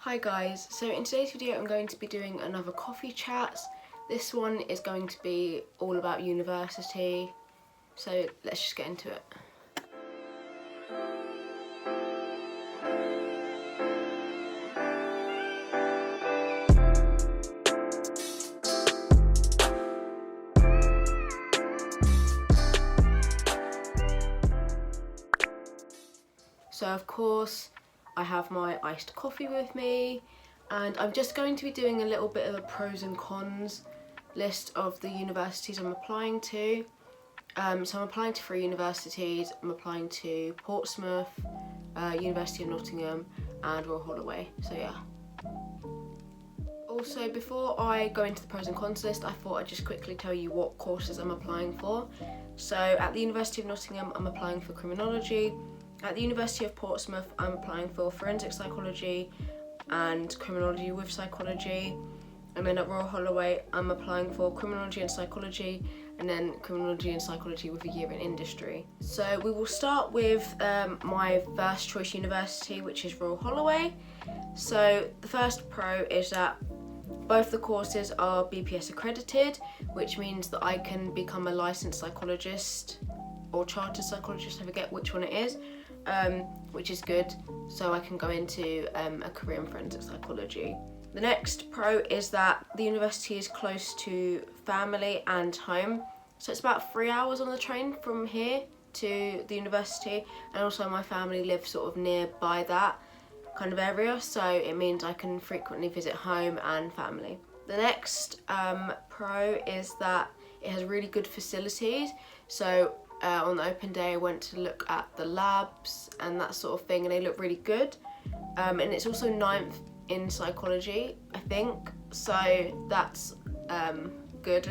Hi guys, so in today's video I'm going to be doing another coffee chat. This one is going to be all about university, so let's just get into it. So of course I have my iced coffee with me, and I'm just going to be doing a little bit of a pros and cons list of the universities I'm applying to. So I'm applying to 3 universities. I'm applying to Portsmouth, University of Nottingham and Royal Holloway, so yeah. Also, before I go into the pros and cons list, I thought I'd just quickly tell you what courses I'm applying for. So at the University of Nottingham I'm applying for criminology. At the University of Portsmouth, I'm applying for forensic psychology and criminology with psychology. And then at Royal Holloway, I'm applying for criminology and psychology, and then criminology and psychology with a year in industry. So we will start with my first choice university, which is Royal Holloway. So the first pro is that both the courses are BPS accredited, which means that I can become a licensed psychologist or chartered psychologist, I forget which one it is, which is good, so I can go into a career in forensic psychology. The next pro is that the university is close to family and home, so it's about 3 hours on the train from here to the university, and also my family lives sort of nearby that kind of area, so it means I can frequently visit home and family. The next pro is that it has really good facilities, so on the open day I went to look at the labs and that sort of thing, and they look really good, and it's also 9th in psychology, I think, so that's good.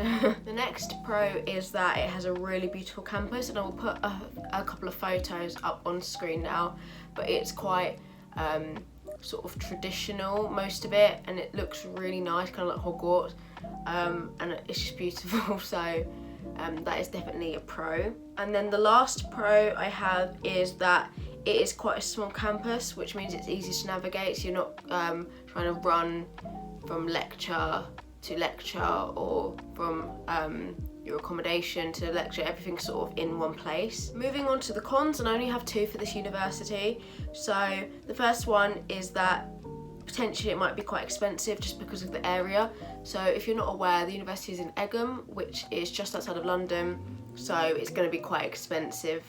The next pro is that it has a really beautiful campus, and I will put a couple of photos up on screen now, but it's quite sort of traditional, most of it, and it looks really nice, kind of like Hogwarts, and it's just beautiful, so that is definitely a pro. And then the last pro I have is that it is quite a small campus, which means it's easy to navigate, so you're not trying to run from lecture to lecture or from your accommodation to lecture. Everything's sort of in one place. Moving on to the cons, and I only have 2 for this university. So the first one is that potentially it might be quite expensive just because of the area. So if you're not aware, the university is in Egham, which is just outside of London, so it's going to be quite expensive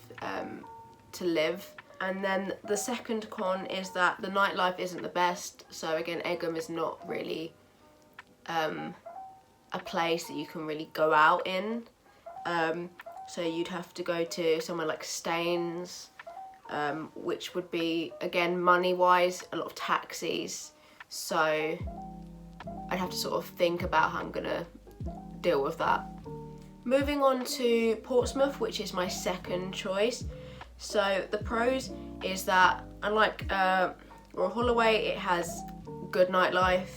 to live. And then the second con is that the nightlife isn't the best, so again Egham is not really a place that you can really go out in, so you'd have to go to somewhere like Staines, which would be, again, money wise, a lot of taxis, so I'd have to sort of think about how I'm gonna deal with that. Moving on to Portsmouth, which is my second choice. So the pros is that, unlike Royal Holloway, it has good nightlife,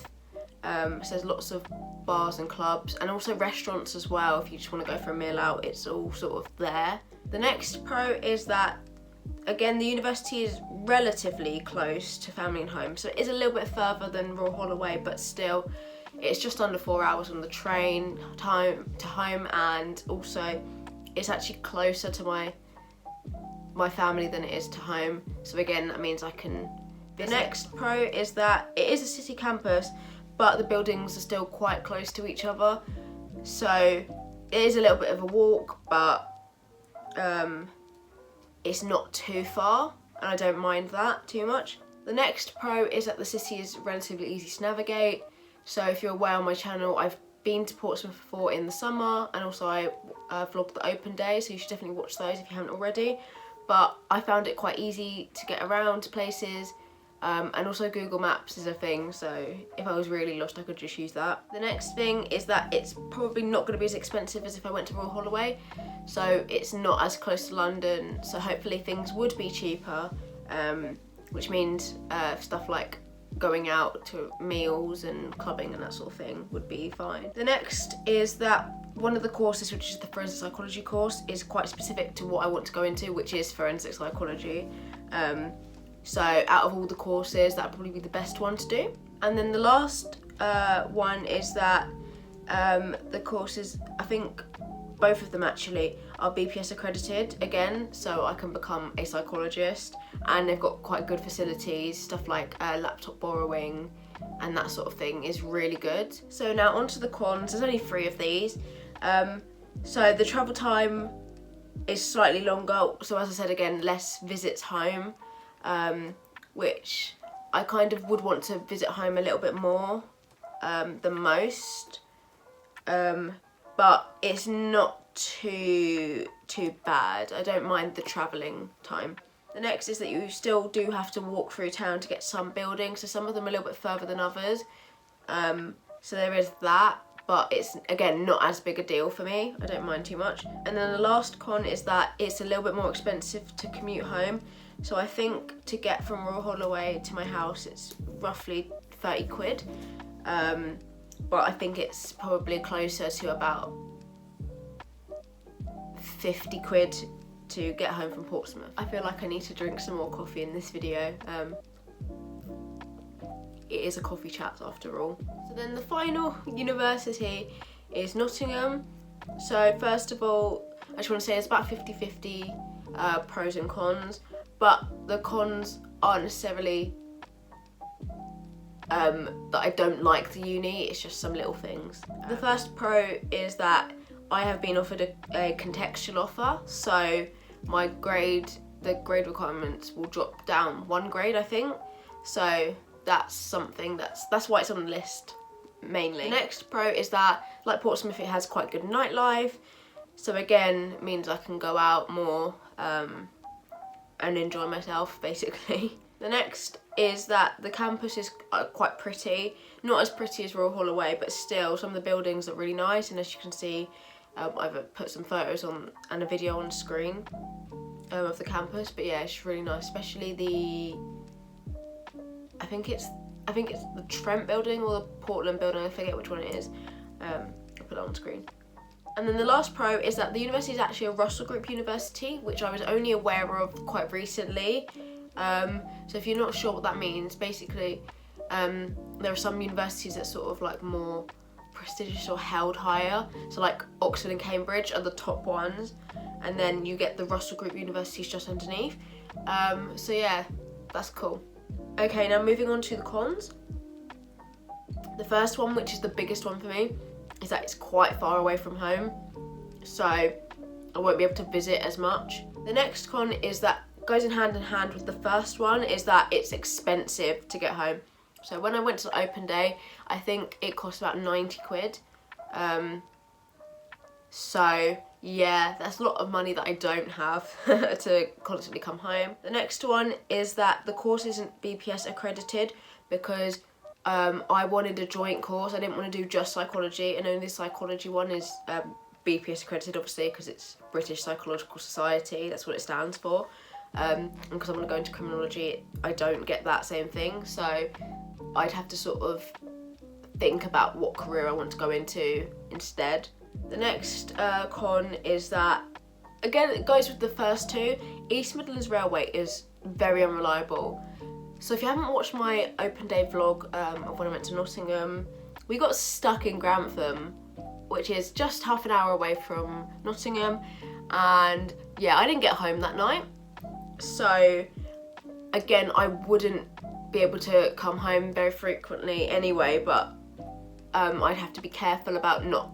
so there's lots of bars and clubs, and also restaurants as well. If you just want to go for a meal out, it's all sort of there. The next pro is that, again, the university is relatively close to family and home, so it is a little bit further than Royal Holloway, but still it's just under 4 hours on the train time to home, and also it's actually closer to my family than it is to home, so again that means I can visit. The next pro is that it is a city campus, but the buildings are still quite close to each other, so it is a little bit of a walk, but it's not too far, and I don't mind that too much. The next pro is that the city is relatively easy to navigate, so if you're aware on my channel, I've been to Portsmouth before in the summer, and also I vlogged the open day, so you should definitely watch those if you haven't already, but I found it quite easy to get around to places. And also Google Maps is a thing, so if I was really lost I could just use that. The next thing is that it's probably not going to be as expensive as if I went to Royal Holloway, so it's not as close to London, so hopefully things would be cheaper, which means stuff like going out to meals and clubbing and that sort of thing would be fine. The next is that one of the courses, which is the forensic psychology course, is quite specific to what I want to go into, which is forensic psychology. So out of all the courses, that would probably be the best one to do. And then the last one is that the courses, I think both of them actually are BPS accredited again, so I can become a psychologist, and they've got quite good facilities, stuff like laptop borrowing and that sort of thing is really good. So now onto the cons. There's only 3 of these. So the travel time is slightly longer, so as I said again, less visits home, which I kind of would want to visit home a little bit more than most, but it's not too bad. I don't mind the travelling time. The next is that you still do have to walk through town to get some buildings, so some of them are a little bit further than others, so there is that, but it's again not as big a deal for me. I don't mind too much. And then the last con is that it's a little bit more expensive to commute home. So I think to get from Royal Holloway to my house it's roughly 30 quid, but I think it's probably closer to about 50 quid to get home from Portsmouth. I feel like I need to drink some more coffee in this video. It is a coffee chat after all. So then the final university is Nottingham. So first of all, I just want to say it's about 50-50 pros and cons, but the cons aren't necessarily that I don't like the uni, it's just some little things. The first pro is that I have been offered a contextual offer, so my grade, the grade requirements will drop down 1 grade, I think. So that's something that's why it's on the list mainly. The next pro is that, like Portsmouth, it has quite good nightlife. So again, it means I can go out more and enjoy myself, basically. The next is that the campus is quite pretty. Not as pretty as Royal Holloway, but still some of the buildings are really nice, and as you can see, I've put some photos on and a video on screen of the campus, but yeah, it's really nice, especially the, I think it's the Trent building or the Portland building, I forget which one it is. I'll put it on screen. And then the last pro is that the university is actually a Russell Group university, which I was only aware of quite recently. So if you're not sure what that means, basically there are some universities that sort of like more prestigious or held higher, so like Oxford and Cambridge are the top ones, and then you get the Russell Group universities just underneath. So yeah, that's cool. Okay, now moving on to the cons. The first one, which is the biggest one for me, is that it's quite far away from home, so I won't be able to visit as much. The next con is that goes in hand with the first one, is that it's expensive to get home. So when I went to the open day, I think it cost about 90 quid. So yeah, that's a lot of money that I don't have to constantly come home. The next one is that the course isn't BPS accredited, because I wanted a joint course. I didn't want to do just psychology, and only the psychology one is BPS accredited, obviously, because it's British Psychological Society, that's what it stands for. And because I want to go into criminology, I don't get that same thing, so I'd have to sort of think about what career I want to go into instead. The next con is that, again, it goes with the first two. East Midlands Railway is very unreliable. So if you haven't watched my open day vlog of when I went to Nottingham, we got stuck in Grantham, which is just half an hour away from Nottingham, and yeah, I didn't get home that night. So again, I wouldn't be able to come home very frequently anyway, but I'd have to be careful about not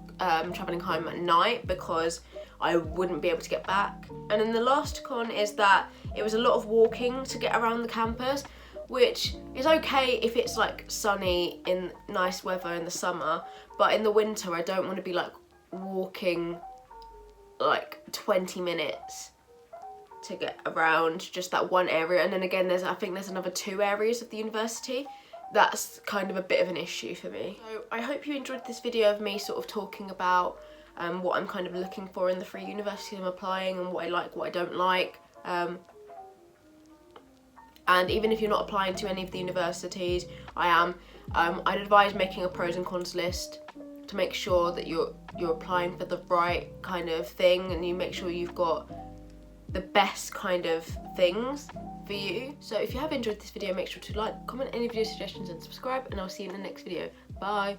travelling home at night, because I wouldn't be able to get back. And then the last con is that it was a lot of walking to get around the campus, which is okay if it's like sunny in nice weather in the summer, but in the winter I don't want to be like walking like 20 minutes to get around just that one area. And then again, I think there's another 2 areas of the university. That's kind of a bit of an issue for me. So I hope you enjoyed this video of me sort of talking about what I'm kind of looking for in the 3 universities I'm applying, and what I like, what I don't like. And even if you're not applying to any of the universities I am, I'd advise making a pros and cons list to make sure that you're applying for the right kind of thing, and you make sure you've got the best kind of things. for you. So if you have enjoyed this video, make sure to like, comment any video suggestions and subscribe, and I'll see you in the next video. Bye.